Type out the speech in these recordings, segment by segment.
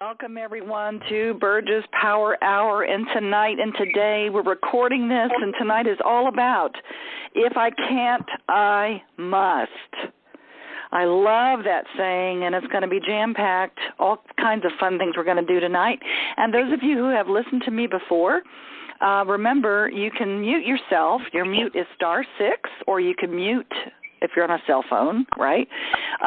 Welcome, everyone, to Burge's Power Hour. And tonight and today we're recording this, and tonight is all about if I can't, I must. I love that saying, and it's going to be jam-packed, all kinds of fun things we're going to do tonight. And those of you who have listened to me before, remember, you can mute yourself. Your mute is *6, or you can mute if you're on a cell phone, right?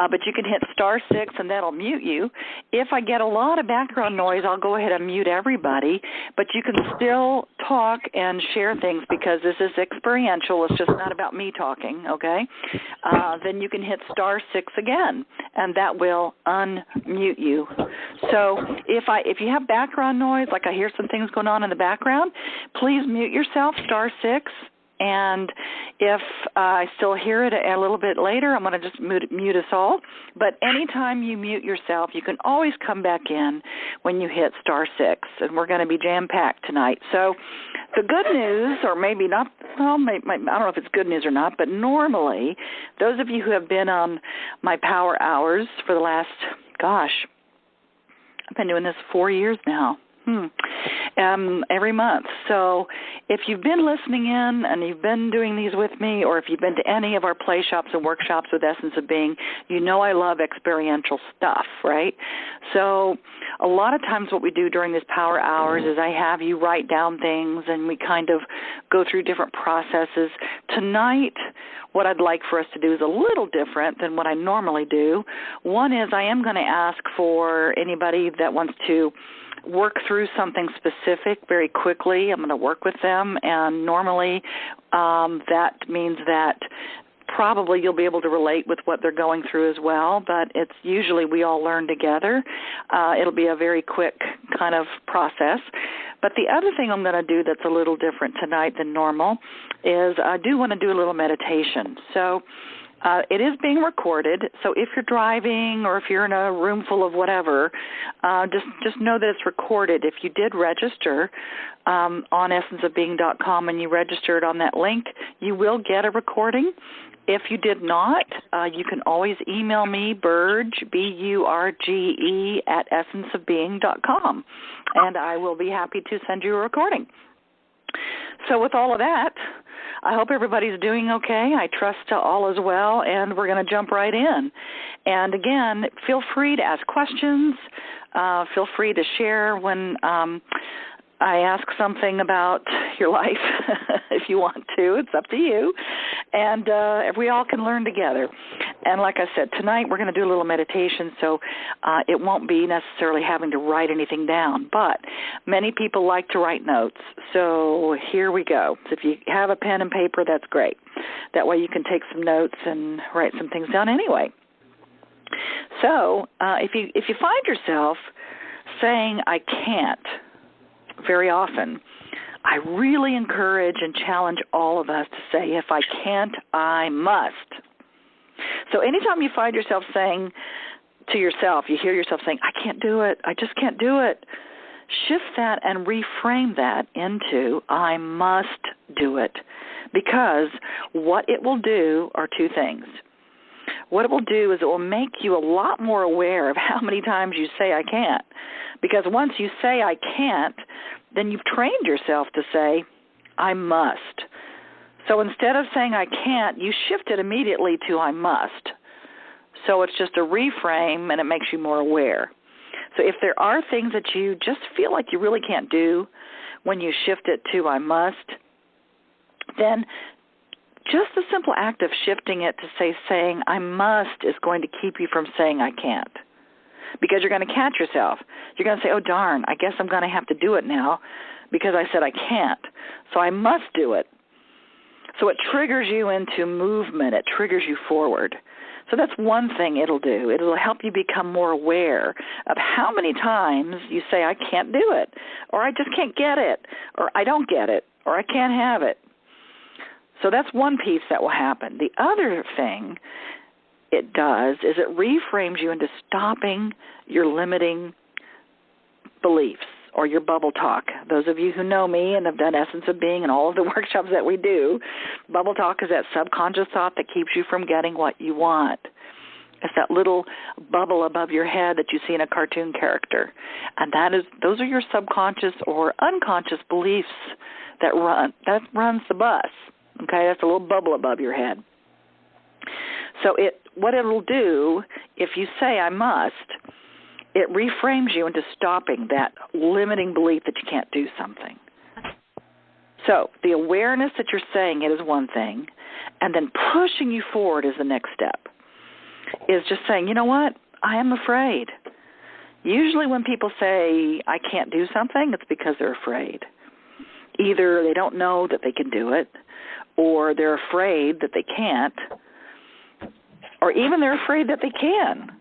But you can hit *6, and that'll mute you. If I get a lot of background noise, I'll go ahead and mute everybody, but you can still talk and share things because this is experiential. It's just not about me talking, okay? Then you can hit *6 again, and that will unmute you. So if you have background noise, like I hear some things going on in the background, please mute yourself, *6. And if I still hear it a little bit later, I'm going to just mute us all. But anytime you mute yourself, you can always come back in when you hit *6. And we're going to be jam-packed tonight. So the good news, or maybe not, well, I don't know if it's good news or not, but normally those of you who have been on my Power Hours for the last, I've been doing this 4 years now. Every month. So if you've been listening in and you've been doing these with me, or if you've been to any of our play shops and workshops with Essence of Being, you know I love experiential stuff, right? So a lot of times what we do during these Power Hours is I have you write down things and we kind of go through different processes. Tonight, what I'd like for us to do is a little different than what I normally do. One is I am going to ask for anybody that wants to work through something specific very quickly. I'm going to work with them, and normally that means that probably you'll be able to relate with what they're going through as well, but it's usually we all learn together. It'll be a very quick kind of process. But the other thing I'm going to do that's a little different tonight than normal is I do want to do a little meditation. So it is being recorded, so if you're driving or if you're in a room full of whatever, just know that it's recorded. If you did register on essenceofbeing.com and you registered on that link, you will get a recording. If you did not, you can always email me, Burge, B-U-R-G-E, at essenceofbeing.com, and I will be happy to send you a recording. So with all of that, I hope everybody's doing okay. I trust all as well, and we're going to jump right in. And again, feel free to ask questions. Feel free to share when I ask something about your life if you want to. It's up to you. And we all can learn together. And like I said, tonight we're going to do a little meditation, so it won't be necessarily having to write anything down. But many people like to write notes, so here we go. So if you have a pen and paper, that's great. That way you can take some notes and write some things down anyway. So if you find yourself saying, I can't, very often, I really encourage and challenge all of us to say, if I can't, I must. So anytime you find yourself saying to yourself, you hear yourself saying, I can't do it, I just can't do it, shift that and reframe that into, I must do it. Because what it will do are two things. What it will do is it will make you a lot more aware of how many times you say I can't. Because once you say I can't, then you've trained yourself to say I must. So instead of saying I can't, you shift it immediately to I must. So it's just a reframe, and it makes you more aware. So if there are things that you just feel like you really can't do when you shift it to I must, then just the simple act of shifting it to saying I must is going to keep you from saying I can't. Because you're going to catch yourself. You're going to say, oh, darn, I guess I'm going to have to do it now because I said I can't. So I must do it. So it triggers you into movement. It triggers you forward. So that's one thing it'll do. It'll help you become more aware of how many times you say I can't do it, or I just can't get it, or I don't get it, or I can't have it. So that's one piece that will happen. The other thing it does is it reframes you into stopping your limiting beliefs or your bubble talk. Those of you who know me and have done Essence of Being and all of the workshops that we do, bubble talk is that subconscious thought that keeps you from getting what you want. It's that little bubble above your head that you see in a cartoon character. And those are your subconscious or unconscious beliefs that runs the bus. Okay, that's a little bubble above your head. So what it'll do, if you say I must, it reframes you into stopping that limiting belief that you can't do something. So the awareness that you're saying it is one thing, and then pushing you forward is the next step. Is just saying, you know what, I am afraid. Usually when people say I can't do something, it's because they're afraid. Either they don't know that they can do it, or they're afraid that they can't, or even they're afraid that they can,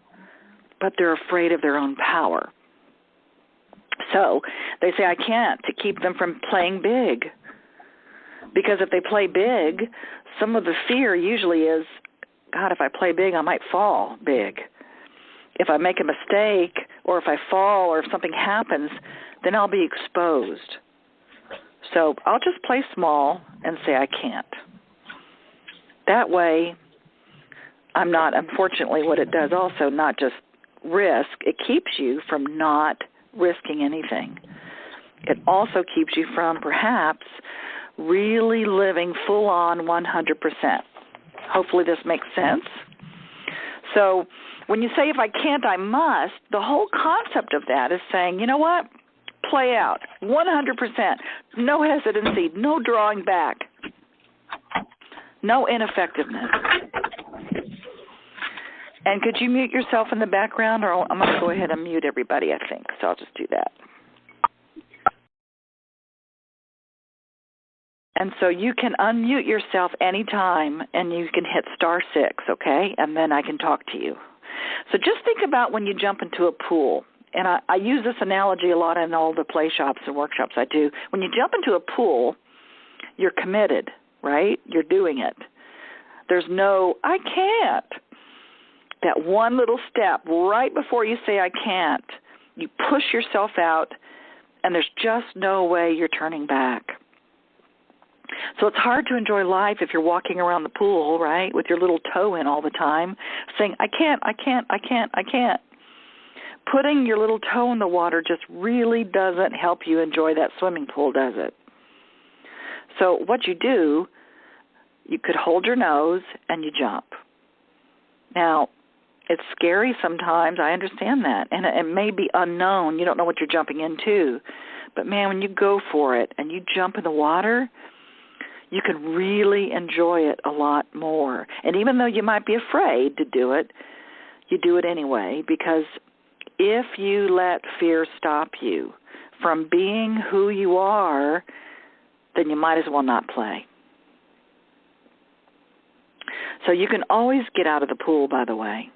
but they're afraid of their own power. So they say I can't to keep them from playing big. Because if they play big, some of the fear usually is, God, if I play big, I might fall big. If I make a mistake, or if I fall, or if something happens, then I'll be exposed. So I'll just play small and say I can't. That way, I'm not, unfortunately, what it does also, not just risk, it keeps you from not risking anything. It also keeps you from perhaps really living full on 100%. Hopefully this makes sense. So when you say if I can't, I must, the whole concept of that is saying, you know what, play out, 100%, no hesitancy, no drawing back, no ineffectiveness. And could you mute yourself in the background, or I'm going to go ahead and mute everybody, I think, so I'll just do that. And so you can unmute yourself anytime, and you can hit *6, okay? And then I can talk to you. So just think about when you jump into a pool. And I use this analogy a lot in all the play shops and workshops I do. When you jump into a pool, you're committed, right? You're doing it. There's no, I can't. That one little step right before you say I can't, you push yourself out, and there's just no way you're turning back. So it's hard to enjoy life if you're walking around the pool, right, with your little toe in all the time, saying, I can't, I can't, I can't, I can't. Putting your little toe in the water just really doesn't help you enjoy that swimming pool, does it? So what you do, you could hold your nose and you jump. Now, it's scary sometimes, I understand that, and it may be unknown. You don't know what you're jumping into. But, man, when you go for it and you jump in the water, you can really enjoy it a lot more. And even though you might be afraid to do it, you do it anyway, because if you let fear stop you from being who you are, then you might as well not play. So you can always get out of the pool, by the way.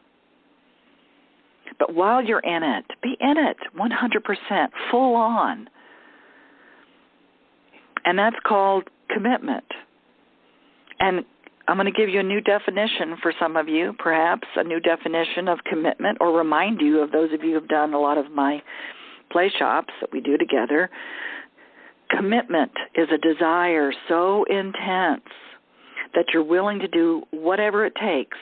But while you're in it, be in it 100%, full on. And that's called commitment. And I'm going to give you a new definition for some of you, perhaps a new definition of commitment, or remind you of those of you who have done a lot of my play shops that we do together. Commitment is a desire so intense that you're willing to do whatever it takes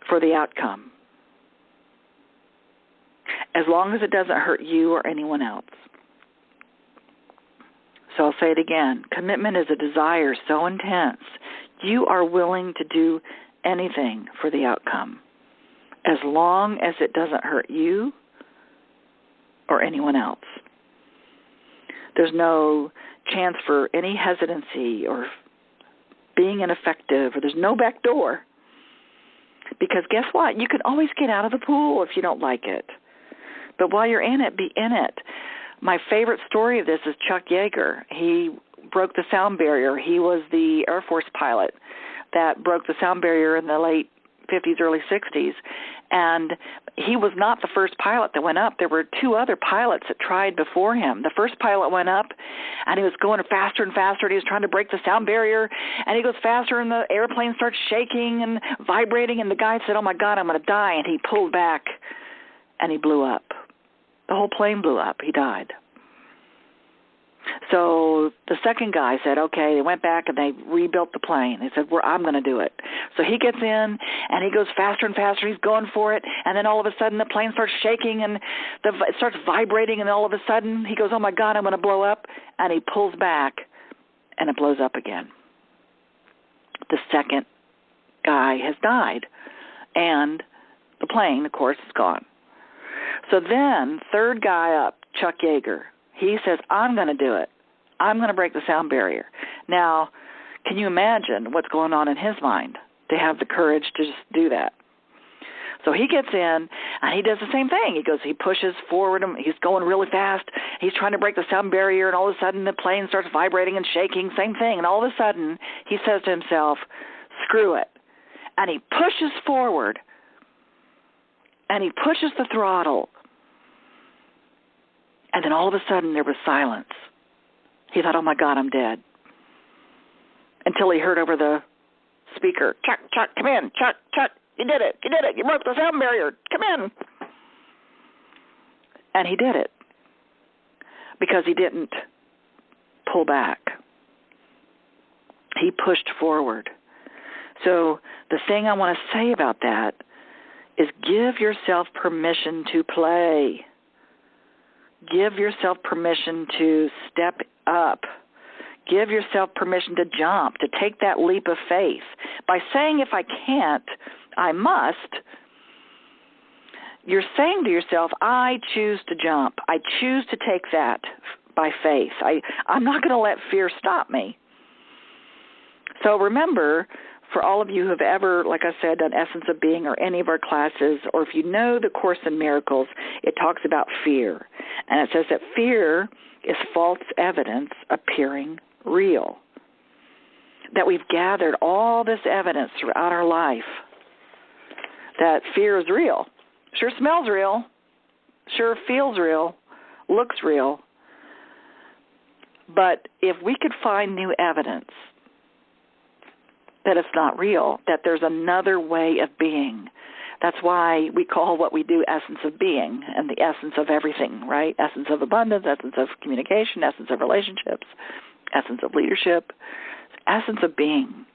for the outcome, as long as it doesn't hurt you or anyone else. So I'll say it again. Commitment is a desire so intense, you are willing to do anything for the outcome, as long as it doesn't hurt you or anyone else. There's no chance for any hesitancy or being ineffective, or there's no back door. Because guess what? You can always get out of the pool if you don't like it. But while you're in it, be in it. My favorite story of this is Chuck Yeager. He broke the sound barrier. He was the Air Force pilot that broke the sound barrier in the late 50s, early 60s. And he was not the first pilot that went up. There were two other pilots that tried before him. The first pilot went up, and he was going faster and faster, and he was trying to break the sound barrier, and he goes faster, and the airplane starts shaking and vibrating, and the guy said, oh, my God, I'm going to die, and he pulled back, and he blew up. The whole plane blew up. He died. So the second guy said, okay, they went back and they rebuilt the plane. They said, I'm going to do it. So he gets in, and he goes faster and faster. He's going for it, and then all of a sudden the plane starts shaking, and it starts vibrating, and all of a sudden he goes, oh, my God, I'm going to blow up, and he pulls back, and it blows up again. The second guy has died, and the plane, of course, is gone. So then, third guy up, Chuck Yeager, he says, I'm going to do it. I'm going to break the sound barrier. Now, can you imagine what's going on in his mind to have the courage to just do that? So he gets in, and he does the same thing. He pushes forward. He's going really fast. He's trying to break the sound barrier, and all of a sudden the plane starts vibrating and shaking, same thing. And all of a sudden he says to himself, screw it. And he pushes forward, and he pushes the throttle. And then all of a sudden there was silence. He thought, oh, my God, I'm dead. Until he heard over the speaker, Chuck, come in. Chuck, you did it. You broke the sound barrier. Come in. And he did it because he didn't pull back. He pushed forward. So the thing I want to say about that is give yourself permission to play. Give yourself permission to step up. Give yourself permission to jump, to take that leap of faith. By saying, if I can't, I must, you're saying to yourself, I choose to jump. I choose to take that by faith. I'm not going to let fear stop me. So remember, for all of you who have ever, like I said, done Essence of Being or any of our classes, or if you know the Course in Miracles, it talks about fear. And it says that fear is false evidence appearing real. That we've gathered all this evidence throughout our life that fear is real. Sure smells real. Sure feels real. Looks real. But if we could find new evidence that it's not real, that there's another way of being. That's why we call what we do essence of being and the essence of everything, right? Essence of abundance, essence of communication, essence of relationships, essence of leadership, essence of being.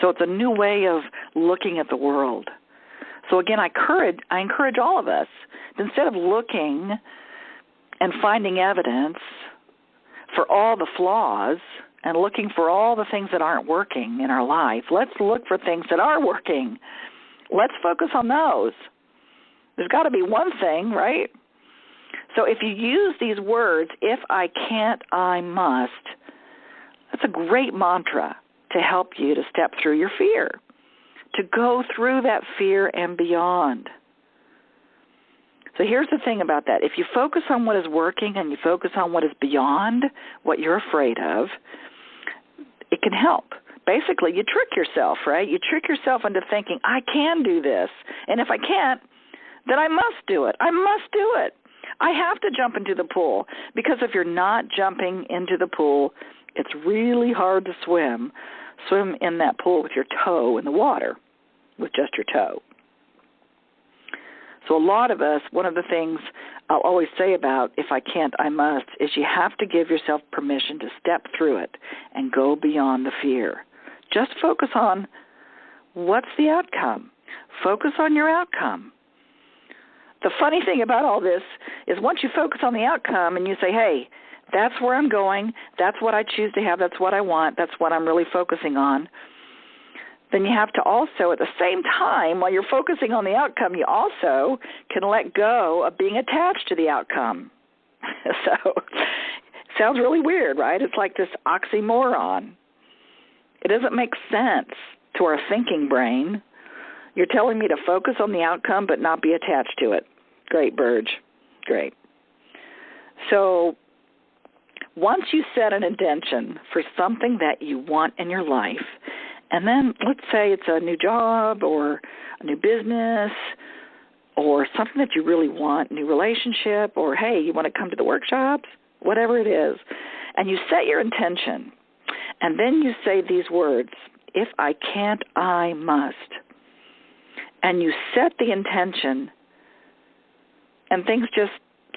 So it's a new way of looking at the world. So again, I encourage all of us, instead of looking and finding evidence for all the flaws and looking for all the things that aren't working in our life, let's look for things that are working. Let's focus on those. There's got to be one thing, right? So if you use these words, if I can't, I must, that's a great mantra to help you to step through your fear, to go through that fear and beyond. So here's the thing about that. If you focus on what is working and you focus on what is beyond what you're afraid of, it can help. Basically, you trick yourself, right? You trick yourself into thinking, I can do this. And if I can't, then I must do it. I must do it. I have to jump into the pool. Because if you're not jumping into the pool, it's really hard to swim. Swim in that pool with your toe in the water, with just your toe. So a lot of us, one of the things I'll always say about if I can't, I must, is you have to give yourself permission to step through it and go beyond the fear. Just focus on what's the outcome. Focus on your outcome. The funny thing about all this is once you focus on the outcome and you say, hey, that's where I'm going, that's what I choose to have, that's what I want, that's what I'm really focusing on, then you have to also, at the same time, while you're focusing on the outcome, you also can let go of being attached to the outcome. So it sounds really weird, right? It's like this oxymoron. It doesn't make sense to our thinking brain. You're telling me to focus on the outcome but not be attached to it. Great, Burge. Great. So once you set an intention for something that you want in your life, and then let's say it's a new job or a new business or something that you really want, new relationship, or, hey, you want to come to the workshops, whatever it is, and you set your intention, and then you say these words, if I can't, I must, and you set the intention, and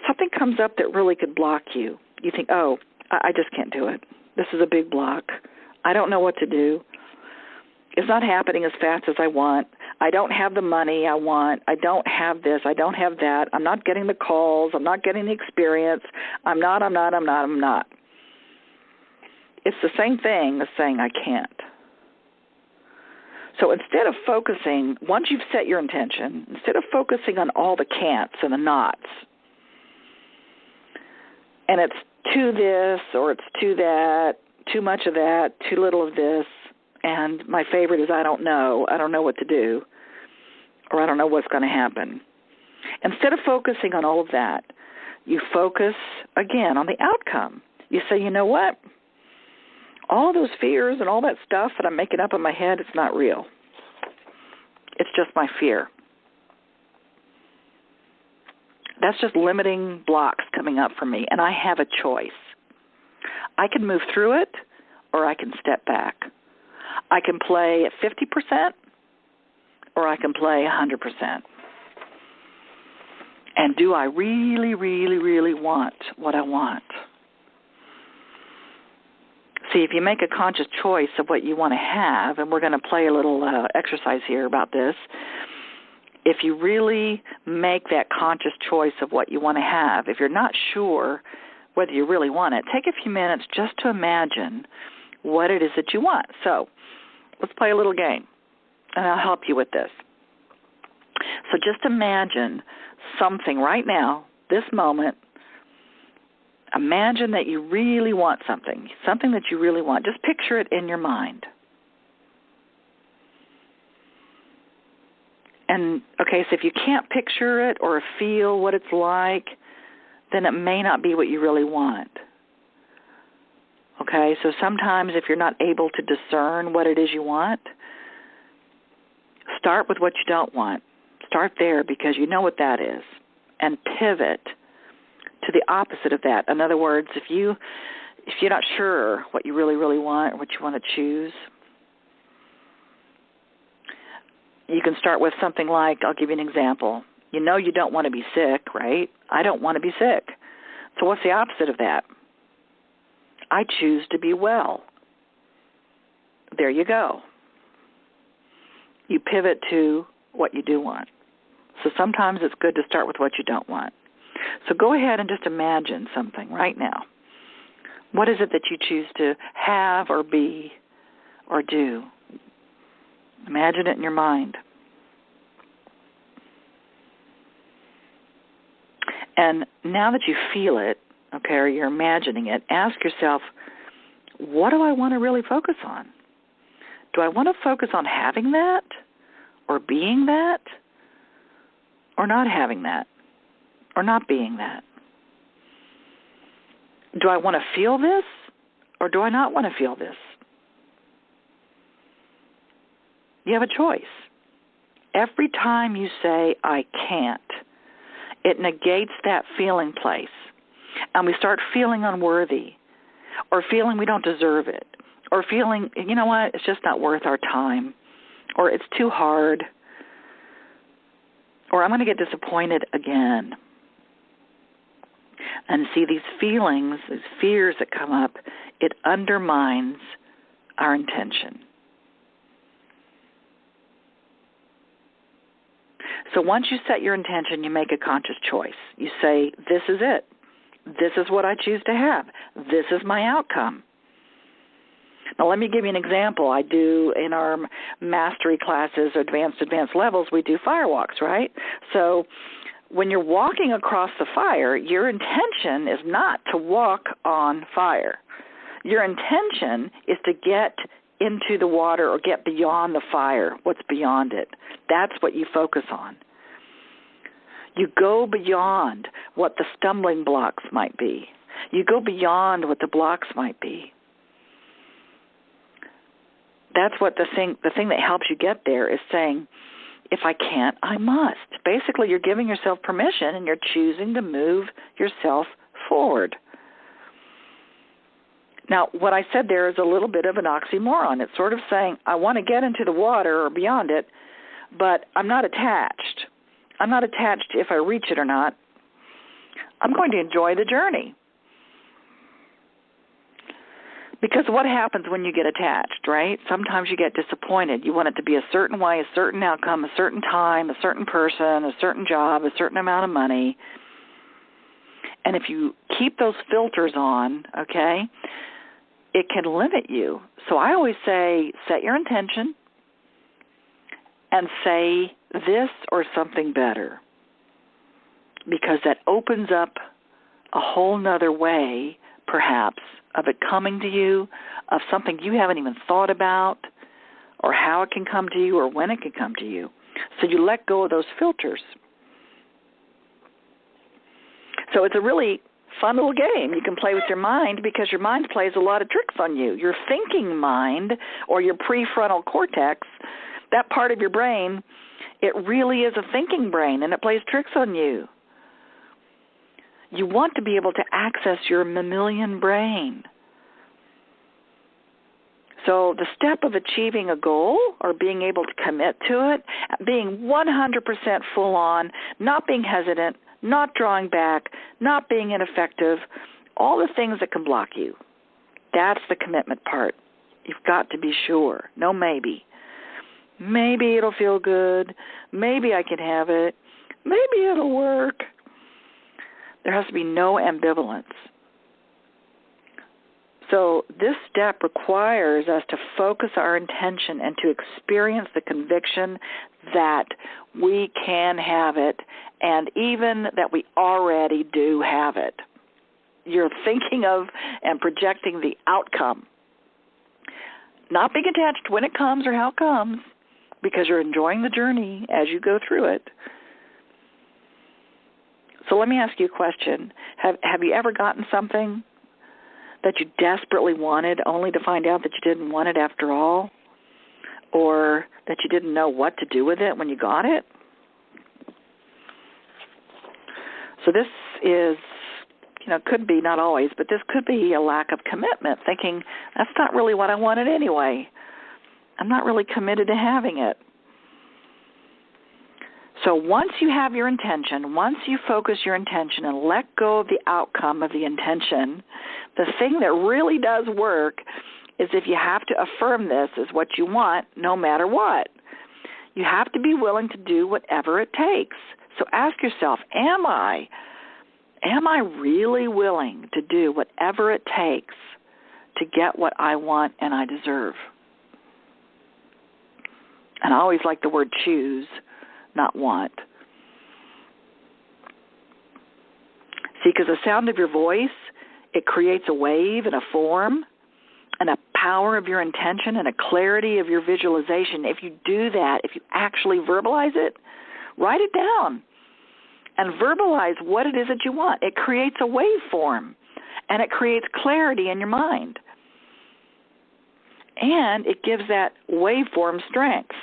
something comes up that really could block you. you think, oh, I just can't do it. This is a big block. I don't know what to do. It's not happening as fast as I want. I don't have the money I want. I don't have this. I don't have that. I'm not getting the calls. I'm not getting the experience. I'm not. It's the same thing as saying I can't. So instead of focusing, once you've set your intention, instead of focusing on all the can'ts and the nots, and it's to this or it's to that, too much of that, too little of this, and my favorite is I don't know what to do, or I don't know what's going to happen. Instead of focusing on all of that, you focus, again, on the outcome. You say, you know what? All those fears and all that stuff that I'm making up in my head, it's not real. It's just my fear. That's just limiting blocks coming up for me, and I have a choice. I can move through it, or I can step back. I can play at 50%, or I can play 100%. And do I really, really, really want what I want? See, if you make a conscious choice of what you want to have, and we're going to play a little exercise here about this, if you really make that conscious choice of what you want to have, if you're not sure whether you really want it, take a few minutes just to imagine what it is that you want. So let's play a little game, and I'll help you with this. So just imagine something right now, this moment. Imagine that you really want something that you really want. Just picture it in your mind. And, okay, so if you can't picture it or feel what it's like, then it may not be what you really want. Okay, so sometimes if you're not able to discern what it is you want, start with what you don't want. Start there because you know what that is, and pivot to the opposite of that. In other words, if you're not sure what you really, really want or what you want to choose, you can start with something like, I'll give you an example. You know you don't want to be sick, right? I don't want to be sick. So what's the opposite of that? I choose to be well. There you go. You pivot to what you do want. So sometimes it's good to start with what you don't want. So go ahead and just imagine something right now. What is it that you choose to have or be or do? Imagine it in your mind. And now that you feel it, okay, or you're imagining it, ask yourself, what do I want to really focus on? Do I want to focus on having that or being that or not having that or not being that? Do I want to feel this or do I not want to feel this? You have a choice. Every time you say, I can't, it negates that feeling place. And we start feeling unworthy or feeling we don't deserve it or feeling, you know what, it's just not worth our time or it's too hard or I'm going to get disappointed again. And see, these feelings, these fears that come up, it undermines our intention. So once you set your intention, you make a conscious choice. You say, this is it. This is what I choose to have. This is my outcome. Now, let me give you an example. I do in our mastery classes, advanced levels, we do fire walks, right? So when you're walking across the fire, your intention is not to walk on fire. Your intention is to get into the water or get beyond the fire, what's beyond it. That's what you focus on. You go beyond what the stumbling blocks might be. You go beyond what the blocks might be. That's what the thing that helps you get there is saying, if I can't, I must. Basically, you're giving yourself permission and you're choosing to move yourself forward. Now, what I said there is a little bit of an oxymoron. It's sort of saying, I want to get into the water or beyond it, but I'm not attached. I'm not attached if I reach it or not. I'm going to enjoy the journey. Because what happens when you get attached, right? Sometimes you get disappointed. You want it to be a certain way, a certain outcome, a certain time, a certain person, a certain job, a certain amount of money. And if you keep those filters on, okay, it can limit you. So I always say, set your intention and say this or something better, because that opens up a whole nother way, perhaps, of it coming to you, of something you haven't even thought about, or how it can come to you, or when it can come to you. So you let go of those filters. So it's a really fun little game you can play with your mind, because your mind plays a lot of tricks on you. Your thinking mind, or your prefrontal cortex, that part of your brain, it really is a thinking brain, and it plays tricks on you. You want to be able to access your mammalian brain. So the step of achieving a goal or being able to commit to it, being 100% full on, not being hesitant, not drawing back, not being ineffective, all the things that can block you. That's the commitment part. You've got to be sure. No maybe. Maybe it'll feel good. Maybe I can have it. Maybe it'll work. There has to be no ambivalence. So this step requires us to focus our intention and to experience the conviction that we can have it, and even that we already do have it. You're thinking of and projecting the outcome, not being attached when it comes or how it comes, because you're enjoying the journey as you go through it. So let me ask you a question. Have you ever gotten something that you desperately wanted only to find out that you didn't want it after all? Or that you didn't know what to do with it when you got it? So this is, could be, not always, but this could be a lack of commitment, thinking, that's not really what I wanted anyway. I'm not really committed to having it. So once you have your intention, once you focus your intention and let go of the outcome of the intention, the thing that really does work is if you have to affirm this as what you want, no matter what. You have to be willing to do whatever it takes. So ask yourself, am I really willing to do whatever it takes to get what I want and I deserve? And I always like the word choose, not want. See, because the sound of your voice, it creates a wave and a form and a power of your intention and a clarity of your visualization. If you do that, if you actually verbalize it, write it down and verbalize what it is that you want. It creates a waveform, and it creates clarity in your mind. And it gives that waveform strength,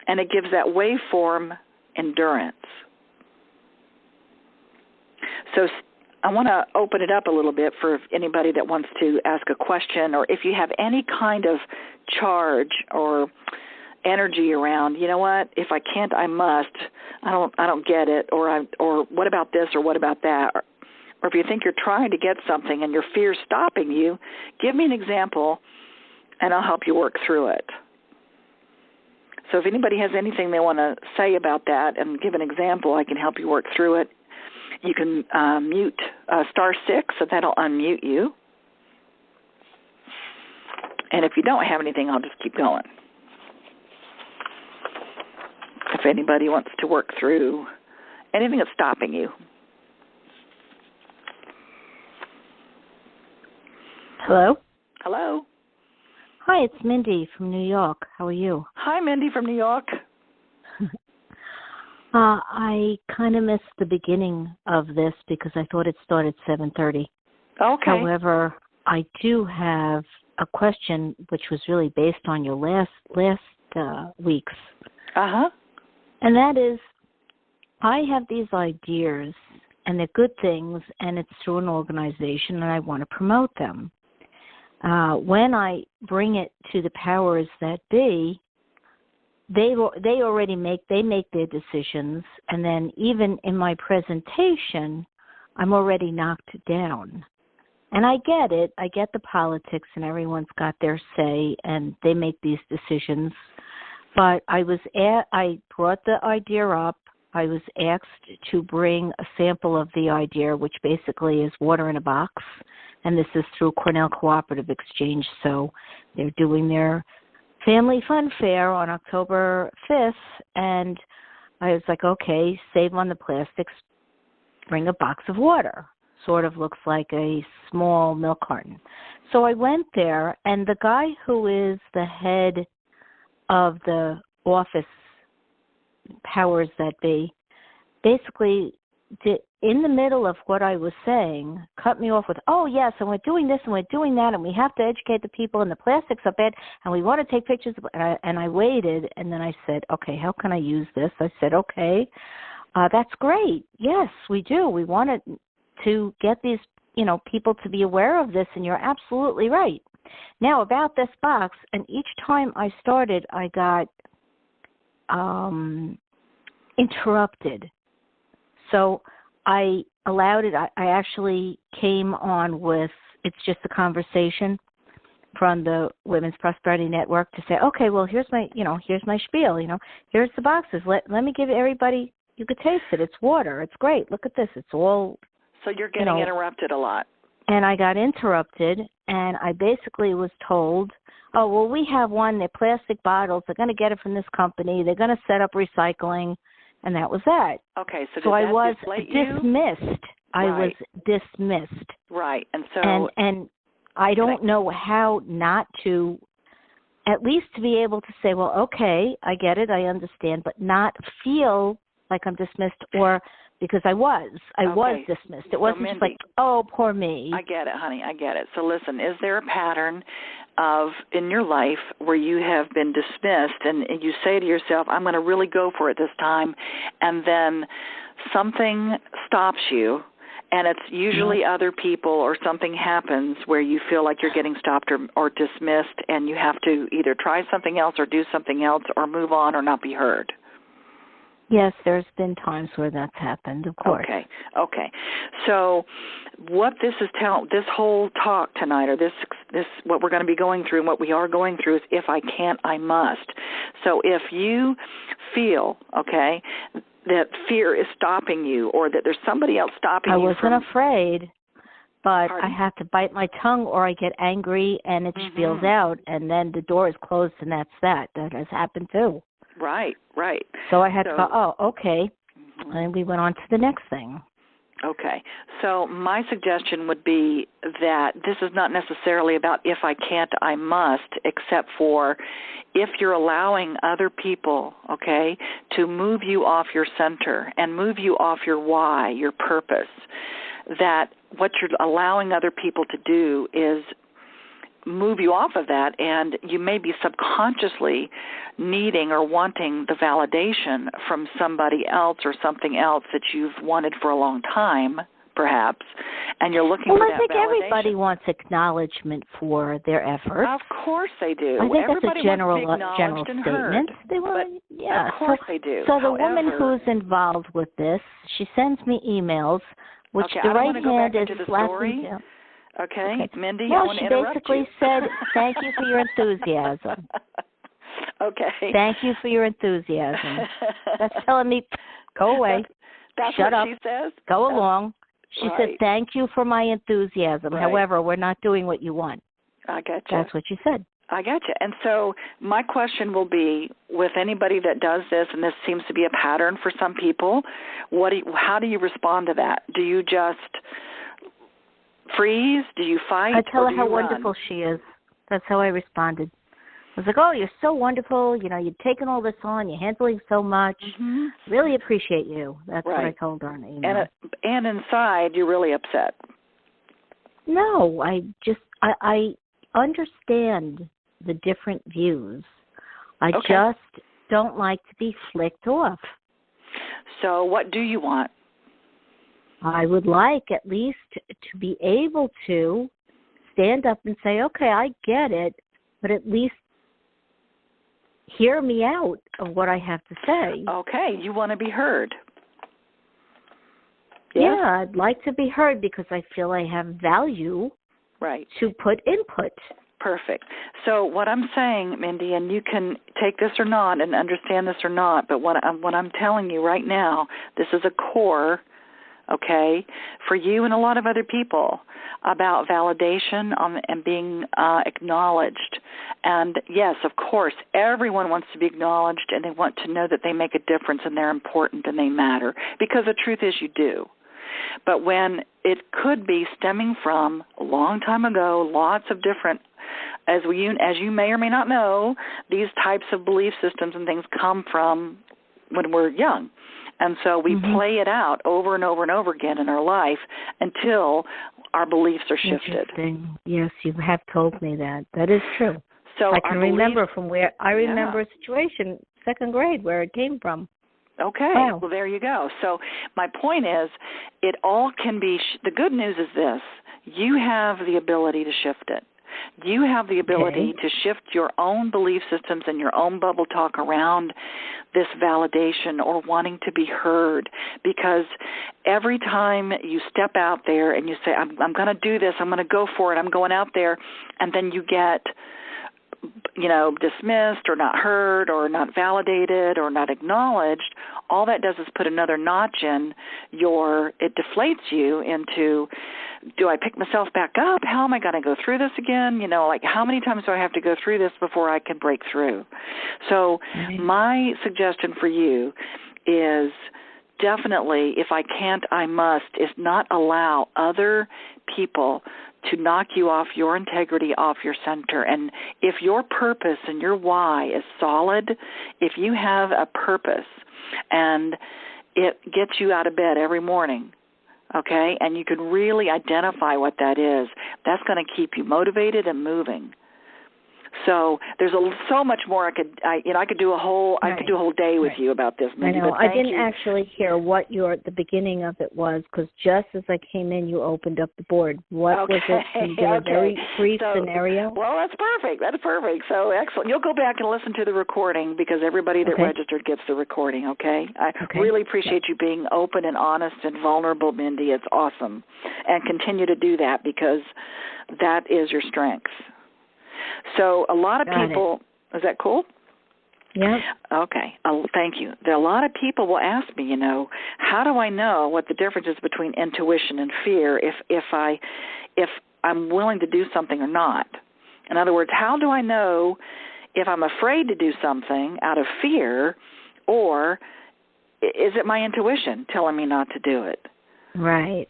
and it gives that waveform endurance. So I want to open it up a little bit for anybody that wants to ask a question, or if you have any kind of charge or energy around, you know what, if I can't, I must, I don't get it, or what about this, or what about that, or if you think you're trying to get something and your fear's stopping you, give me an example and I'll help you work through it. So if anybody has anything they want to say about that and give an example, I can help you work through it. You can mute *6, so that'll unmute you. And if you don't have anything, I'll just keep going. If anybody wants to work through anything that's stopping you. Hello? Hello. Hi, it's Mindy from New York. How are you? Hi, Mindy from New York. I kind of missed the beginning of this because I thought it started 7:30. Okay. However, I do have a question which was really based on your last week's. Uh-huh. And that is, I have these ideas, and they're good things, and it's through an organization, and I want to promote them. When I bring it to the powers that be, they already make their decisions, and then even in my presentation, I'm already knocked down. And I get it. I get the politics, and everyone's got their say, and they make these decisions. But I brought the idea up. I was asked to bring a sample of the idea, which basically is water in a box. And this is through Cornell Cooperative Exchange. So they're doing their Family Fun Fair on October 5th. And I was like, okay, save on the plastics, bring a box of water. Sort of looks like a small milk carton. So I went there, and the guy who is the head of the office, powers that be, basically in the middle of what I was saying, cut me off with, oh, yes, and we're doing this and we're doing that, and we have to educate the people, and the plastics are bad, and we want to take pictures. And I waited, and then I said, okay, how can I use this? I said, okay, that's great. Yes, we do. We want to get these, people to be aware of this, and you're absolutely right. Now, about this box, and each time I started, I got interrupted. So I allowed it. I actually came on with, it's just a conversation from the Women's Prosperity Network to say, okay, well, here's my spiel, here's the boxes. Let me give everybody, you could taste it. It's water. It's great. Look at this. It's all. So you're getting interrupted a lot. And I got interrupted, and I basically was told, oh, well, we have one. They're plastic bottles. They're going to get it from this company. They're going to set up recycling, and that was that. Okay, so I was dismissed. Right. I was dismissed. Right, and so... And I don't know how not to, at least to be able to say, well, okay, I get it, I understand, but not feel like I'm dismissed, or because I was dismissed. It wasn't Mindy, just like, oh, poor me. I get it, honey, I get it. So listen, is there a pattern in your life where you have been dismissed and you say to yourself, I'm going to really go for it this time, and then something stops you, and it's usually other people or something happens where you feel like you're getting stopped or dismissed, and you have to either try something else or do something else or move on or not be heard? Yes, there's been times where that's happened, of course. Okay. So what this whole talk tonight, or this what we're going to be going through and what we are going through, is if I can't, I must. So if you feel, okay, that fear is stopping you, or that there's somebody else stopping you from... I wasn't afraid, but I have to bite my tongue or I get angry and it spills out, and then the door is closed, and that's that. That has happened too. Right. So I had to go, oh, okay, and we went on to the next thing. Okay. So my suggestion would be that this is not necessarily about if I can't, I must, except for if you're allowing other people, okay, to move you off your center and move you off your why, your purpose, that what you're allowing other people to do is move you off of that, and you may be subconsciously needing or wanting the validation from somebody else or something else that you've wanted for a long time, perhaps, and you're looking for that validation. Well, I think everybody wants acknowledgement for their efforts. Of course they do. I think everybody that's a general statement. They want, Of course they do. So the woman who's involved with this, she sends me emails, which the right hand is slapping down. Okay, Mindy, well, I want to interrupt you. She basically said, thank you for your enthusiasm. Okay. Thank you for your enthusiasm. That's telling me, go away. That's Shut what up. She says? Go along. She said, thank you for my enthusiasm. Right. However, we're not doing what you want. I get you. That's what she said. I got you. And so my question will be, with anybody that does this, and this seems to be a pattern for some people, how do you respond to that? Do you just freeze? Do you fight? I tell her how run? wonderful she is. That's how I responded. I was like, oh, you're so wonderful. You've taken all this on. You're handling so much. Really appreciate you. That's what I told her on email. And inside, you're really upset. No, I understand the different views. I just don't like to be flicked off. So what do you want? I would like at least to be able to stand up and say, okay, I get it, but at least hear me out of what I have to say. Okay, you want to be heard. Yeah, I'd like to be heard because I feel I have value Right. to put input. Perfect. So what I'm saying, Mindy, and you can take this or not and understand this or not, but what I'm telling you right now, this is a core, okay, for you and a lot of other people about validation and being acknowledged. And yes, of course, everyone wants to be acknowledged, and they want to know that they make a difference and they're important and they matter, because the truth is you do. But when it could be stemming from a long time ago, lots of different, as you may or may not know, these types of belief systems and things come from when we're young. And so we play it out over and over and over again in our life until our beliefs are shifted. Interesting. Yes, you have told me that. That is true. So I can remember from where I remember a situation, 2nd grade, where it came from. Okay. Wow. Well, there you go. So my point is, it all can be, the good news is this, you have the ability to shift it. You have the ability to shift your own belief systems and your own bubble talk around this validation or wanting to be heard, because every time you step out there and you say, I'm going to do this, I'm going to go for it, I'm going out there, and then you get dismissed or not heard or not validated or not acknowledged, all that does is put another notch in it deflates you into, do I pick myself back up? How am I going to go through this again? How many times do I have to go through this before I can break through? So my suggestion for you is definitely, if I can't, I must, is not allow other people to knock you off your integrity, off your center. And if your purpose and your why is solid, if you have a purpose and it gets you out of bed every morning, okay, and you can really identify what that is, that's going to keep you motivated and moving. So there's so much more I could do a whole day with you about this, Mindy. I know. But I didn't actually hear what the beginning of it was, because just as I came in, you opened up the board. What was it? Can you give a very brief scenario? Well, that's perfect. That's perfect. So excellent. You'll go back and listen to the recording, because everybody that registered gets the recording. Okay. I really appreciate you being open and honest and vulnerable, Mindy. It's awesome, and continue to do that, because that is your strength. So a lot of people, is that cool? Yeah. Okay. Thank you. A lot of people will ask me, how do I know what the difference is between intuition and fear if I'm willing to do something or not? In other words, how do I know if I'm afraid to do something out of fear, or is it my intuition telling me not to do it? Right.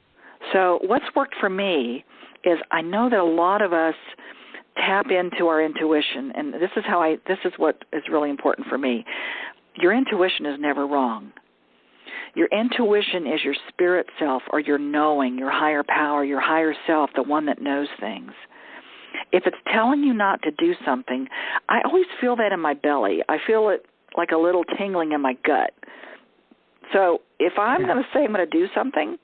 So what's worked for me is, I know that a lot of us tap into our intuition, and this is what is really important for me. Your intuition is never wrong. Your intuition is your spirit self, or your knowing, your higher power, your higher self, the one that knows things. If it's telling you not to do something, I always feel that in my belly. I feel it like a little tingling in my gut. So if I'm going to say I'm going to do something,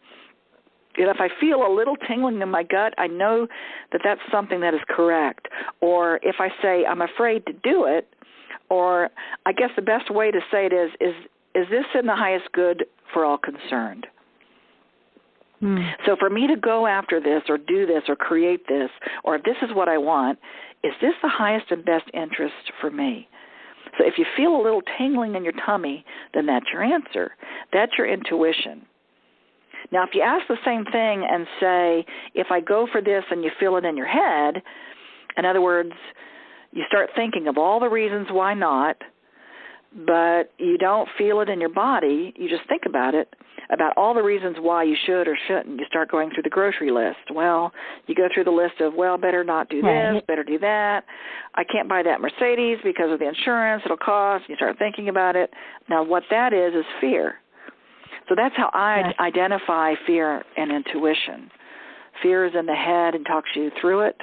and if I feel a little tingling in my gut, I know that that's something that is correct. Or if I say I'm afraid to do it, or I guess the best way to say it is this in the highest good for all concerned? So for me to go after this or do this or create this, or if this is what I want, is this the highest and best interest for me? So if you feel a little tingling in your tummy, then that's your answer. That's your intuition. Now, if you ask the same thing and say, if I go for this and you feel it in your head, in other words, you start thinking of all the reasons why not, but you don't feel it in your body, you just think about it, about all the reasons why you should or shouldn't. You start going through the grocery list. Well, you go through the list of, better not do this, better do that. I can't buy that Mercedes because of the insurance it'll cost. You start thinking about it. Now, what that is fear. So that's how I identify fear and intuition. Fear is in the head and talks you through it.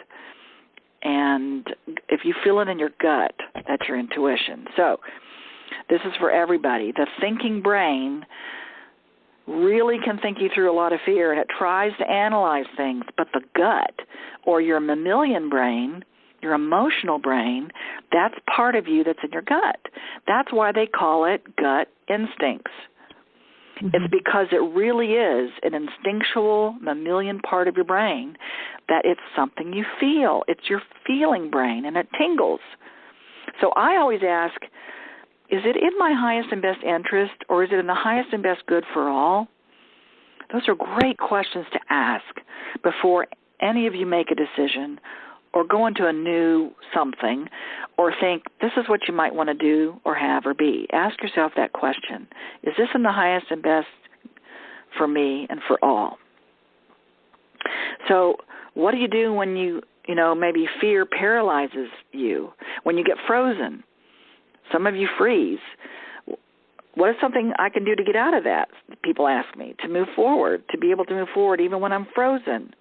And if you feel it in your gut, that's your intuition. So this is for everybody. The thinking brain really can think you through a lot of fear, and it tries to analyze things. But the gut, or your mammalian brain, your emotional brain, that's part of you that's in your gut. That's why they call it gut instincts. It's because it really is an instinctual mammalian part of your brain that it's something you feel. It's your feeling brain, and it tingles. So I always ask, is it in my highest and best interest, or is it in the highest and best good for all? Those are great questions to ask before any of you make a decision or go into a new something or think this is what you might want to do or have or be. Ask yourself that question. Is this in the highest and best for me and for all? So what do you do when maybe fear paralyzes you, when you get frozen? Some of you freeze. What is something I can do to get out of that? People ask me, to move forward, to be able to move forward even when I'm frozen.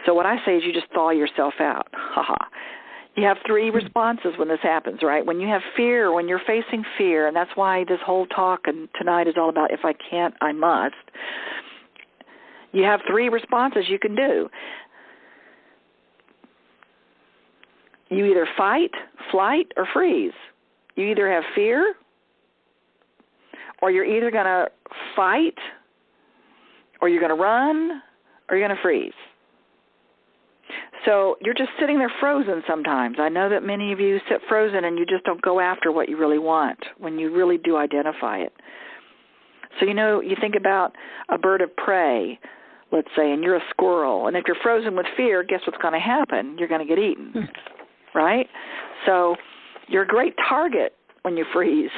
So what I say is you just thaw yourself out. You have 3 responses when this happens, right? When you have fear, when you're facing fear, and that's why this whole talk and tonight is all about if I can't, I must. You have 3 responses you can do. You either fight, flight, or freeze. You either have fear, or you're either going to fight, or you're going to run, or you're going to freeze. So you're just sitting there frozen sometimes. I know that many of you sit frozen and you just don't go after what you really want when you really do identify it. So, you think about a bird of prey, let's say, and you're a squirrel. And if you're frozen with fear, guess what's going to happen? You're going to get eaten, right? So you're a great target when you freeze.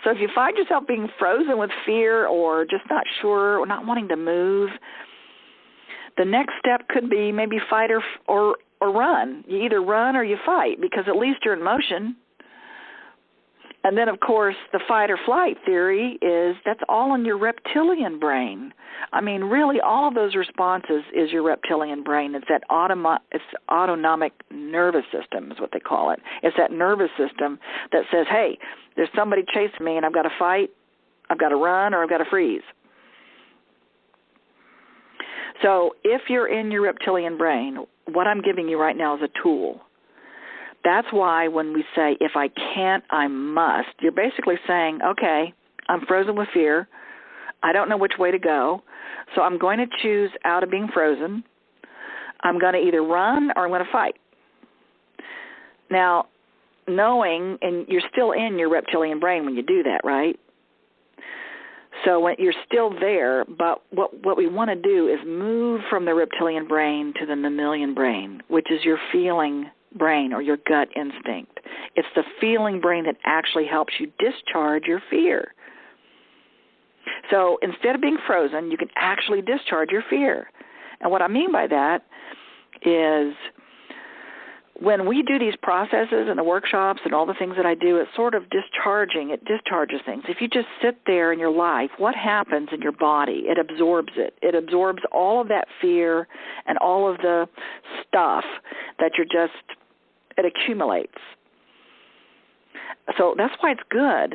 So if you find yourself being frozen with fear or just not sure or not wanting to move, the next step could be maybe fight or run. You either run or you fight because at least you're in motion. And then, of course, the fight or flight theory is that's all in your reptilian brain. I mean, really, all of those responses is your reptilian brain. It's that autonomic nervous system is what they call it. It's that nervous system that says, hey, there's somebody chasing me and I've got to fight, I've got to run, or I've got to freeze. So if you're in your reptilian brain, what I'm giving you right now is a tool. That's why when we say, if I can't, I must, you're basically saying, okay, I'm frozen with fear. I don't know which way to go, so I'm going to choose out of being frozen. I'm going to either run or I'm going to fight. Now, knowing, and you're still in your reptilian brain when you do that, right? So when you're still there, but what we want to do is move from the reptilian brain to the mammalian brain, which is your feeling brain or your gut instinct. It's the feeling brain that actually helps you discharge your fear. So instead of being frozen, you can actually discharge your fear. And what I mean by that is when we do these processes and the workshops and all the things that I do, it's sort of discharging. It discharges things. If you just sit there in your life, what happens in your body? It absorbs it. It absorbs all of that fear and all of the stuff that it accumulates. So that's why it's good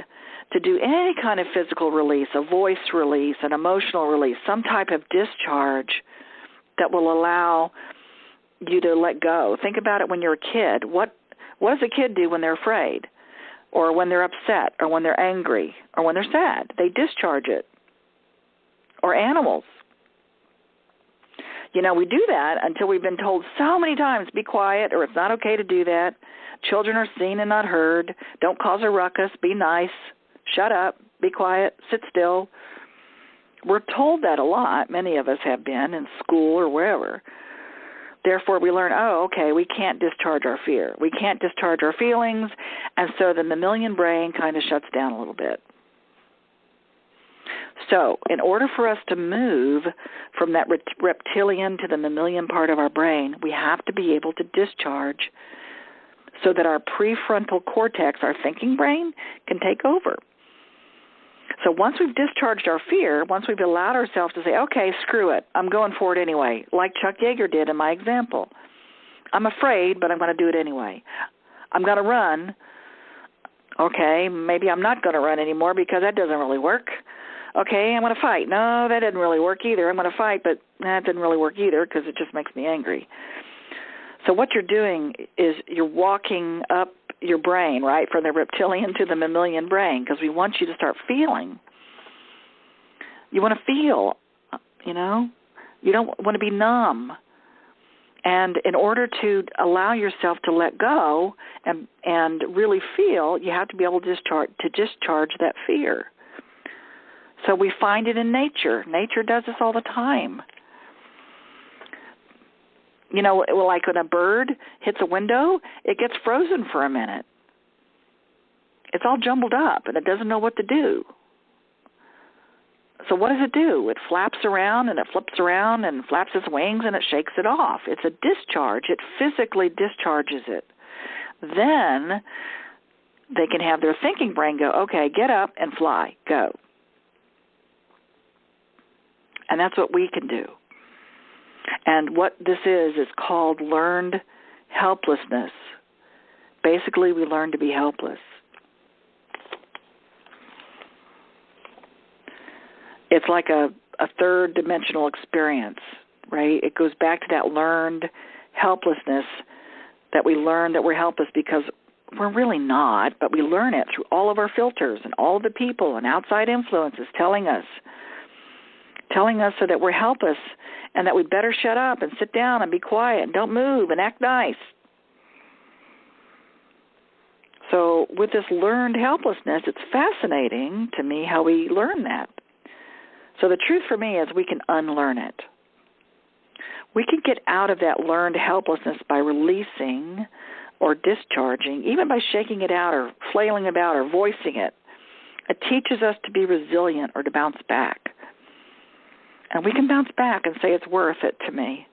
to do any kind of physical release, a voice release, an emotional release, some type of discharge that will allow you to let go. Think about it when you're a kid. What does a kid do when they're afraid or when they're upset or when they're angry or when they're sad? They discharge it. Or animals. We do that until we've been told so many times, be quiet, or it's not okay to do that. Children are seen and not heard. Don't cause a ruckus. Be nice. Shut up. Be quiet. Sit still. We're told that a lot. Many of us have been in school or wherever. Therefore, we learn, okay, we can't discharge our fear. We can't discharge our feelings, and so the mammalian brain kind of shuts down a little bit. So in order for us to move from that reptilian to the mammalian part of our brain, we have to be able to discharge so that our prefrontal cortex, our thinking brain, can take over. So once we've discharged our fear, once we've allowed ourselves to say, okay, screw it, I'm going for it anyway, like Chuck Yeager did in my example. I'm afraid, but I'm going to do it anyway. I'm going to run. Okay, maybe I'm not going to run anymore because that doesn't really work. Okay, I'm going to fight. No, that didn't really work either. I'm going to fight, but that didn't really work either because it just makes me angry. So what you're doing is you're walking up your brain, right, from the reptilian to the mammalian brain, because we want you to start feeling. You want to feel, you know. You don't want to be numb. And in order to allow yourself to let go and really feel, you have to be able to discharge that fear. So we find it in nature. Nature does this all the time. You know, like when a bird hits a window, it gets frozen for a minute. It's all jumbled up, and it doesn't know what to do. So what does it do? It flaps around, and it flips around, and flaps its wings, and it shakes it off. It's a discharge. It physically discharges it. Then they can have their thinking brain go, okay, get up and fly, go. And that's what we can do. And what this is called learned helplessness. Basically, we learn to be helpless. It's like a third-dimensional experience, right? It goes back to that learned helplessness that we learn that we're helpless because we're really not, but we learn it through all of our filters and all of the people and outside influences telling us so that we're helpless and that we better shut up and sit down and be quiet and don't move and act nice. So with this learned helplessness, it's fascinating to me how we learn that. So the truth for me is we can unlearn it. We can get out of that learned helplessness by releasing or discharging, even by shaking it out or flailing about or voicing it. It teaches us to be resilient or to bounce back. And we can bounce back and say it's worth it to me.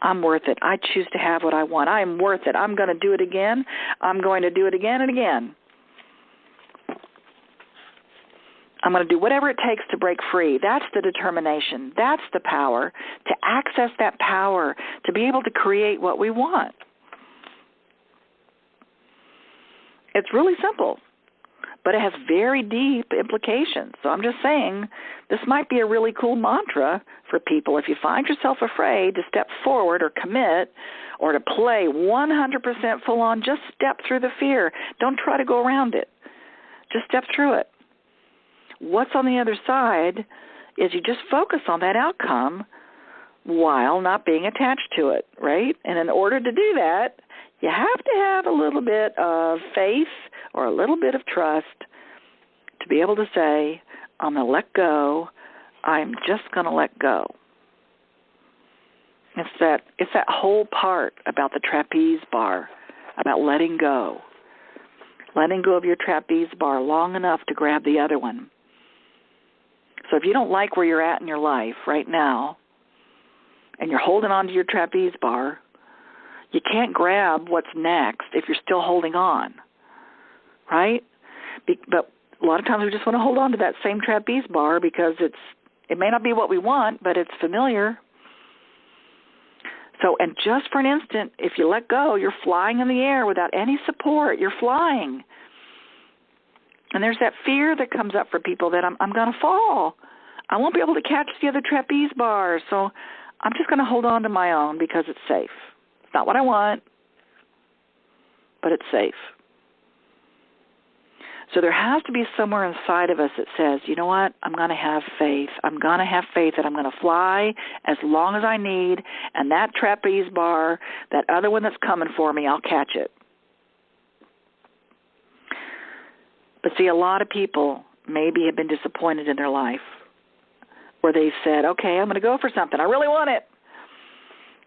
I'm worth it. I choose to have what I want. I am worth it. I'm going to do it again. I'm going to do it again and again. I'm going to do whatever it takes to break free. That's the determination. That's the power, to access that power, to be able to create what we want. It's really simple, but it has very deep implications. So I'm just saying this might be a really cool mantra for people. If you find yourself afraid to step forward or commit or to play 100% full on, just step through the fear. Don't try to go around it. Just step through it. What's on the other side is you just focus on that outcome while not being attached to it, right? And in order to do that, you have to have a little bit of faith or a little bit of trust to be able to say, I'm going to let go. I'm just going to let go. It's that whole part about the trapeze bar, about letting go. Letting go of your trapeze bar long enough to grab the other one. So if you don't like where you're at in your life right now, and you're holding on to your trapeze bar, you can't grab what's next if you're still holding on, right? But a lot of times we just want to hold on to that same trapeze bar because it may not be what we want, but it's familiar. So, and just for an instant, if you let go, you're flying in the air without any support. You're flying. And there's that fear that comes up for people that I'm going to fall. I won't be able to catch the other trapeze bars, so I'm just going to hold on to my own because it's safe. It's not what I want, but it's safe. So there has to be somewhere inside of us that says, you know what, I'm going to have faith. I'm going to have faith that I'm going to fly as long as I need, and that trapeze bar, that other one that's coming for me, I'll catch it. But see, a lot of people maybe have been disappointed in their life where they've said, okay, I'm going to go for something. I really want it.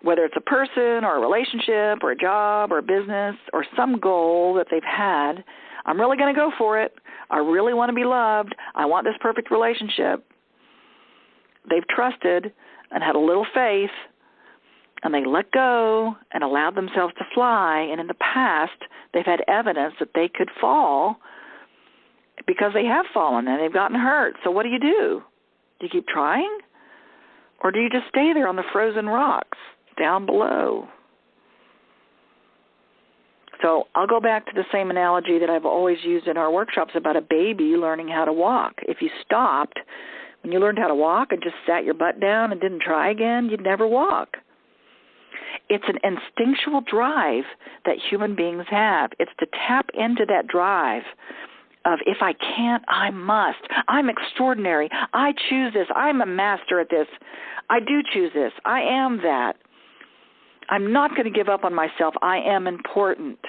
Whether it's a person or a relationship or a job or a business or some goal that they've had, I'm really going to go for it. I really want to be loved. I want this perfect relationship. They've trusted and had a little faith, and they let go and allowed themselves to fly. And in the past, they've had evidence that they could fall because they have fallen and they've gotten hurt. So what do? Do you keep trying? Or do you just stay there on the frozen rocks down below? So I'll go back to the same analogy that I've always used in our workshops about a baby learning how to walk. If you stopped when you learned how to walk and just sat your butt down and didn't try again, you'd never walk. It's an instinctual drive that human beings have. It's to tap into that drive of if I can't, I must. I'm extraordinary. I choose this. I'm a master at this. I do choose this. I am that. I'm not going to give up on myself. I am important.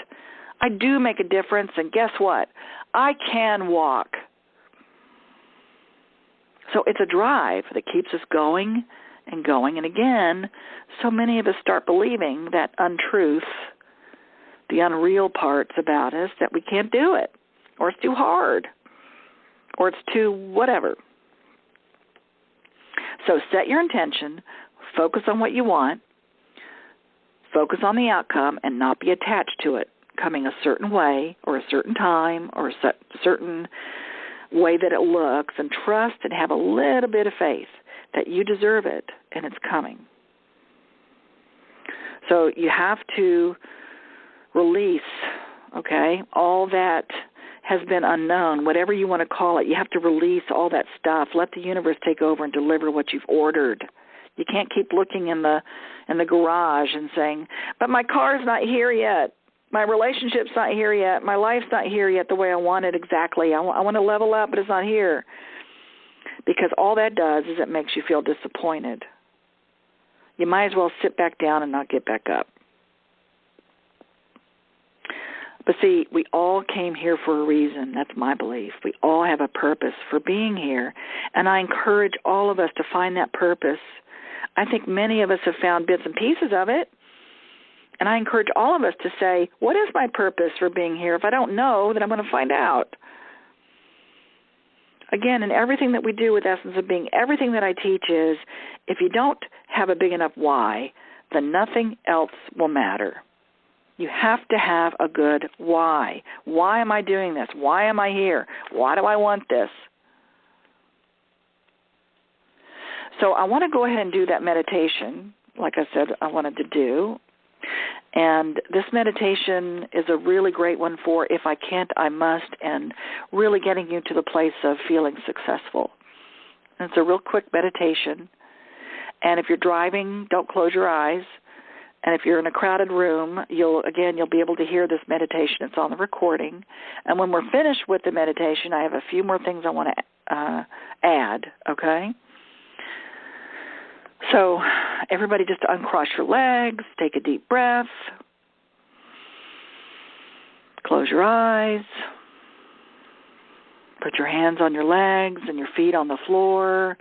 I do make a difference, and guess what? I can walk. So it's a drive that keeps us going and going. And again, so many of us start believing that untruth, the unreal parts about us, that we can't do it, or it's too hard, or it's too whatever. So set your intention, focus on what you want, focus on the outcome, and not be attached to it coming a certain way or a certain time or a certain way that it looks, and trust and have a little bit of faith that you deserve it and it's coming. So you have to release, okay, all that has been unknown, whatever you want to call it. You have to release all that stuff. Let the universe take over and deliver what you've ordered. You can't keep looking in the garage and saying, but my car's not here yet. My relationship's not here yet. My life's not here yet the way I want it exactly. I want to level up, but it's not here. Because all that does is it makes you feel disappointed. You might as well sit back down and not get back up. But see, we all came here for a reason. That's my belief. We all have a purpose for being here. And I encourage all of us to find that purpose. I think many of us have found bits and pieces of it. And I encourage all of us to say, what is my purpose for being here? If I don't know, then I'm going to find out. Again, in everything that we do with Essence of Being, everything that I teach is, if you don't have a big enough why, then nothing else will matter. You have to have a good why. Why am I doing this? Why am I here? Why do I want this? So I want to go ahead and do that meditation, like I said I wanted to do. And this meditation is a really great one for if I can't, I must, and really getting you to the place of feeling successful. And it's a real quick meditation. And if you're driving, don't close your eyes. And if you're in a crowded room, you'll be able to hear this meditation. It's on the recording. And when we're finished with the meditation, I have a few more things I want to add, okay? So everybody just uncross your legs, take a deep breath, close your eyes, put your hands on your legs and your feet on the floor,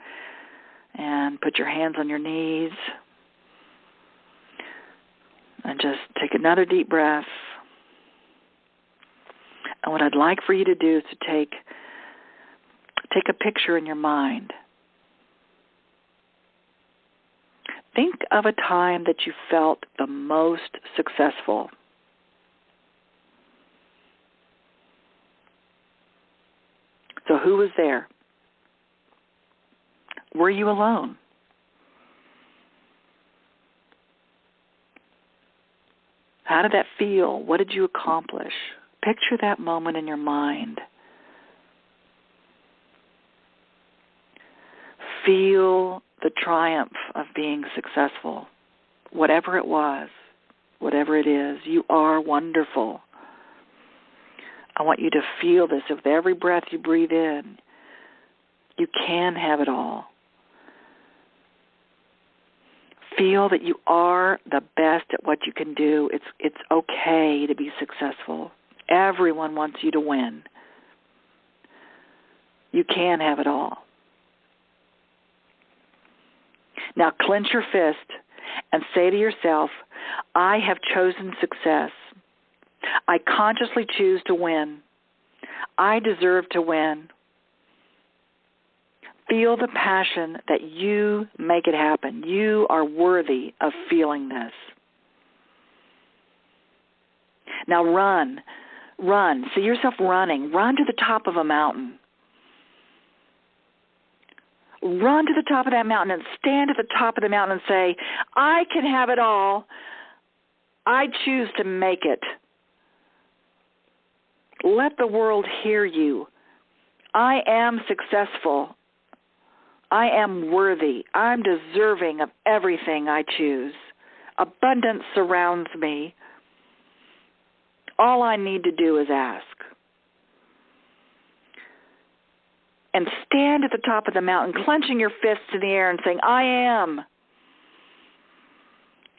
and put your hands on your knees. And just take another deep breath. And what I'd like for you to do is to take a picture in your mind. Think of a time that you felt the most successful. So who was there? Were you alone? How did that feel? What did you accomplish? Picture that moment in your mind. Feel the triumph of being successful. Whatever it was, whatever it is, you are wonderful. I want you to feel this. With every breath you breathe in, you can have it all. Feel that you are the best at what you can do. It's okay to be successful. Everyone wants you to win. You can have it all. Now clench your fist and say to yourself, I have chosen success. I consciously choose to win. I deserve to win. Feel the passion that you make it happen. You are worthy of feeling this. Now run. See yourself running. Run to the top of a mountain. Run to the top of that mountain and stand at the top of the mountain and say, I can have it all. I choose to make it. Let the world hear you. I am successful. I am worthy. I'm deserving of everything I choose. Abundance surrounds me. All I need to do is ask. and stand at the top of the mountain, clenching your fists in the air and saying, I am.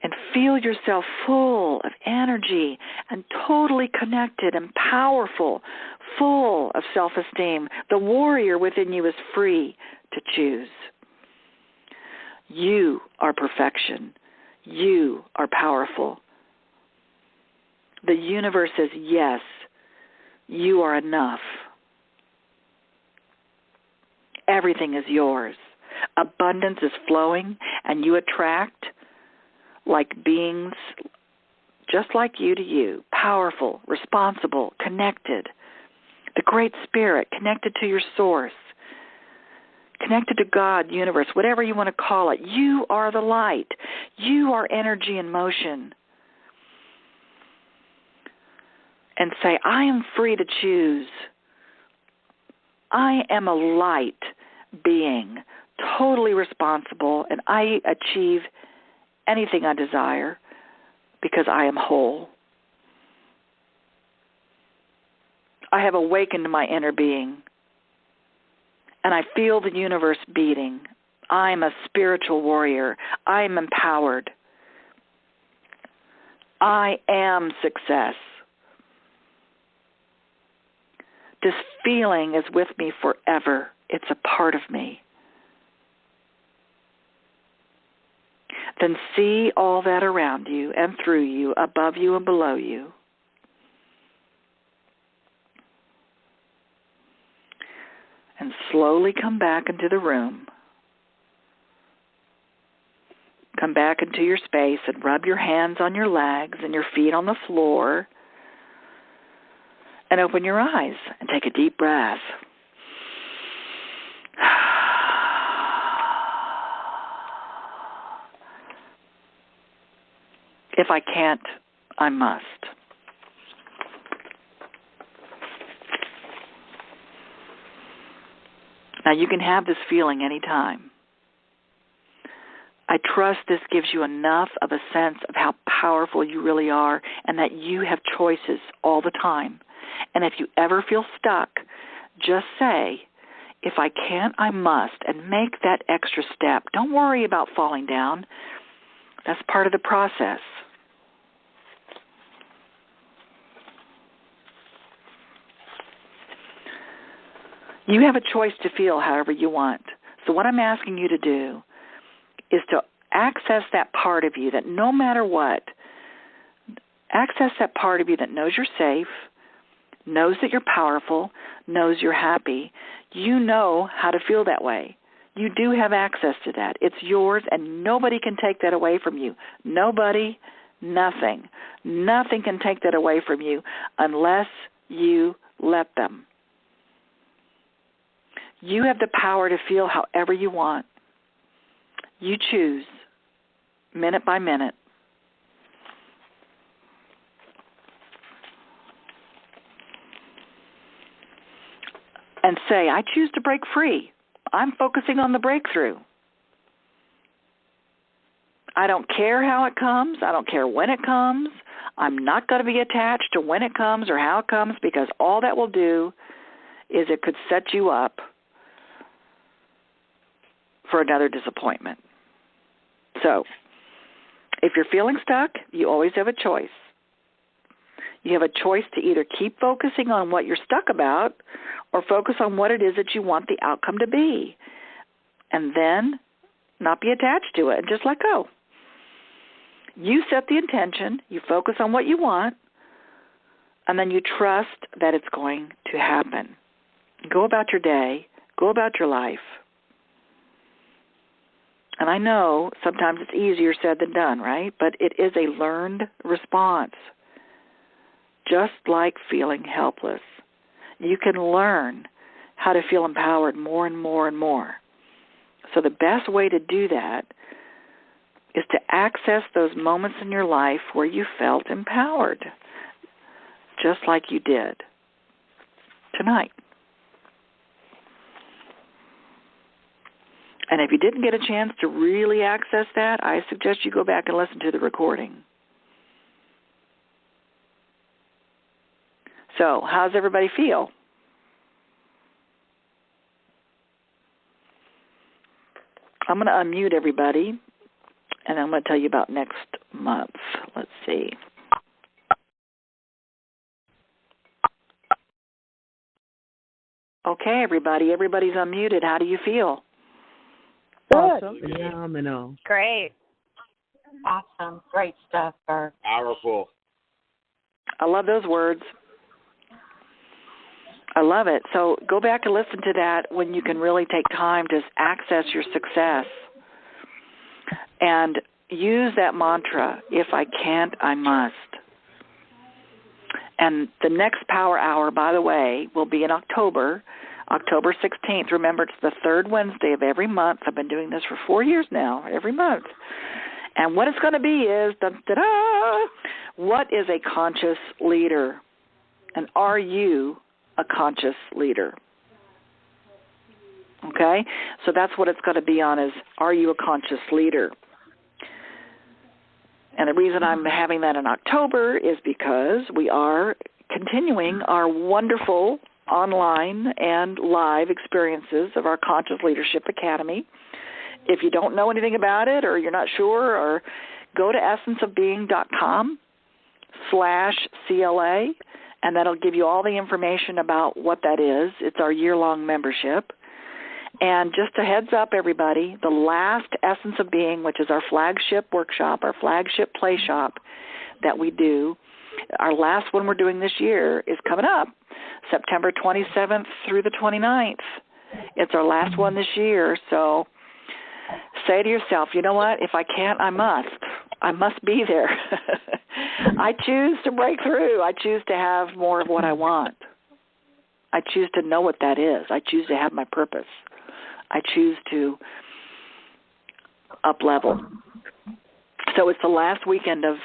And feel yourself full of energy and totally connected and powerful, full of self-esteem. The warrior within you is free to choose. You are perfection. You are powerful. The universe says, yes, you are enough. Everything is yours. Abundance is flowing, and you attract like beings just like you to you, powerful, responsible, connected. The Great Spirit, connected to your source, connected to God, universe, whatever you want to call it. You are the light. You are energy in motion. And say, I am free to choose. I am a light being, totally responsible, and I achieve anything I desire because I am whole. I have awakened my inner being, and I feel the universe beating. I am a spiritual warrior. I am empowered. I am success. This feeling is with me forever. It's a part of me. Then see all that around you and through you, above you and below you. And slowly come back into the room. Come back into your space and rub your hands on your legs and your feet on the floor. And open your eyes and take a deep breath. If I can't, I must. Now you can have this feeling anytime. I trust this gives you enough of a sense of how powerful you really are and that you have choices all the time. And if you ever feel stuck, just say, if I can't, I must, and make that extra step. Don't worry about falling down. That's part of the process. You have a choice to feel however you want. So what I'm asking you to do is to access that part of you that no matter what, access that part of you that knows you're safe, knows that you're powerful, knows you're happy. You know how to feel that way. You do have access to that. It's yours, and nobody can take that away from you. Nobody, nothing. Nothing can take that away from you unless you let them. You have the power to feel however you want. You choose, minute by minute. And say, I choose to break free. I'm focusing on the breakthrough. I don't care how it comes. I don't care when it comes. I'm not going to be attached to when it comes or how it comes, because all that will do is it could set you up for another disappointment. So, if you're feeling stuck, you always have a choice. You have a choice to either keep focusing on what you're stuck about or focus on what it is that you want the outcome to be. And then not be attached to it and just let go. You set the intention, you focus on what you want, and then you trust that it's going to happen. Go about your day, go about your life. And I know sometimes it's easier said than done, right? But it is a learned response. Just like feeling helpless. You can learn how to feel empowered more and more and more. So the best way to do that is to access those moments in your life where you felt empowered, just like you did tonight. And if you didn't get a chance to really access that, I suggest you go back and listen to the recording. So, how's everybody feel? I'm going to unmute everybody, and I'm going to tell you about next month. Let's see. Okay, everybody. Everybody's unmuted. How do you feel? Awesome. Phenomenal. Great. Awesome. Great stuff, Bert. Powerful. I love those words. I love it. So go back and listen to that when you can really take time to access your success. And use that mantra, if I can't, I must. And the next Power Hour, by the way, will be in October 16th. Remember, it's the third Wednesday of every month. I've been doing this for 4 years now, every month. And what it's going to be is, what is a conscious leader? And are you a conscious leader? Okay? So that's what it's going to be on is, are you a conscious leader? And the reason I'm having that in October is because we are continuing our wonderful online and live experiences of our Conscious Leadership Academy. If you don't know anything about it or you're not sure, or go to essenceofbeing.com/CLA, and that'll give you all the information about what that is. It's our year-long membership. And just a heads up, everybody, the last Essence of Being, which is our flagship workshop, our flagship play shop that we do, our last one we're doing this year is coming up, September 27th through the 29th. It's our last one this year. So say to yourself, you know what? If I can't, I must. I must be there. I choose to break through. I choose to have more of what I want. I choose to know what that is. I choose to have my purpose. I choose to up-level. So it's the last weekend of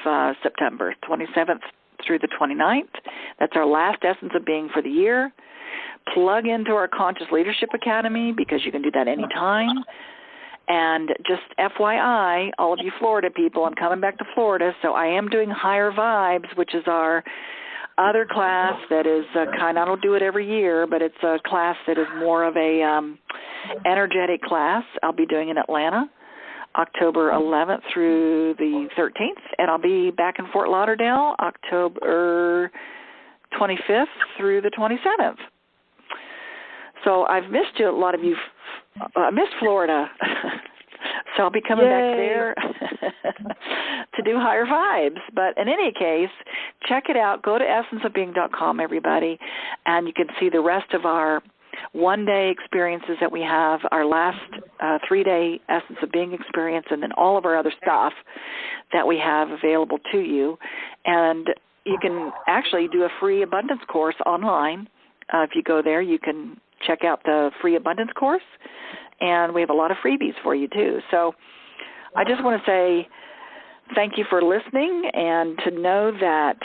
September, 27th through the 29th. That's our last Essence of Being for the year. Plug into our Conscious Leadership Academy because you can do that anytime. And just FYI, all of you Florida people, I'm coming back to Florida, so I am doing Higher Vibes, which is our other class that is I don't do it every year, but it's a class that is more of a energetic class. I'll be doing in Atlanta, October 11th through the 13th, and I'll be back in Fort Lauderdale, October 25th through the 27th. So I've missed you, a lot of you. I missed Florida, so I'll be coming back there to do Higher Vibes. But in any case, check it out. Go to essenceofbeing.com, everybody, and you can see the rest of our one-day experiences that we have, our last 3-day Essence of Being experience, and then all of our other stuff that we have available to you. And you can actually do a free abundance course online. If you go there, you can check out the free abundance course, and we have a lot of freebies for you too. So I just want to say thank you for listening, and to know that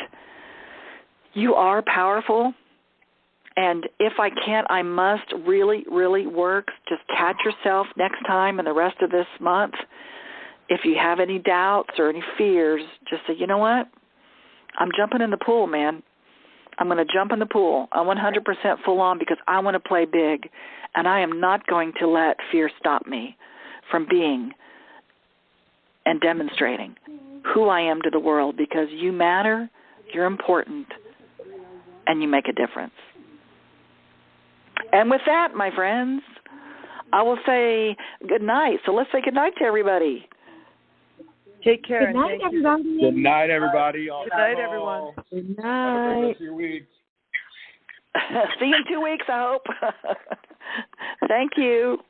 you are powerful, and if I can't, I must really, really works. Just catch yourself next time and the rest of this month. If you have any doubts or any fears, just say, you know what? I'm jumping in the pool, man. I'm going to jump in the pool. I'm 100% full on because I want to play big, and I am not going to let fear stop me from being and demonstrating who I am to the world, because you matter, you're important, and you make a difference. And with that, my friends, I will say good night. So let's say good night to everybody. Take care. Good night, everybody. Good night, everybody. Good night, everyone. Good Have a night. great rest of your week. See you in 2 weeks, I hope. Thank you.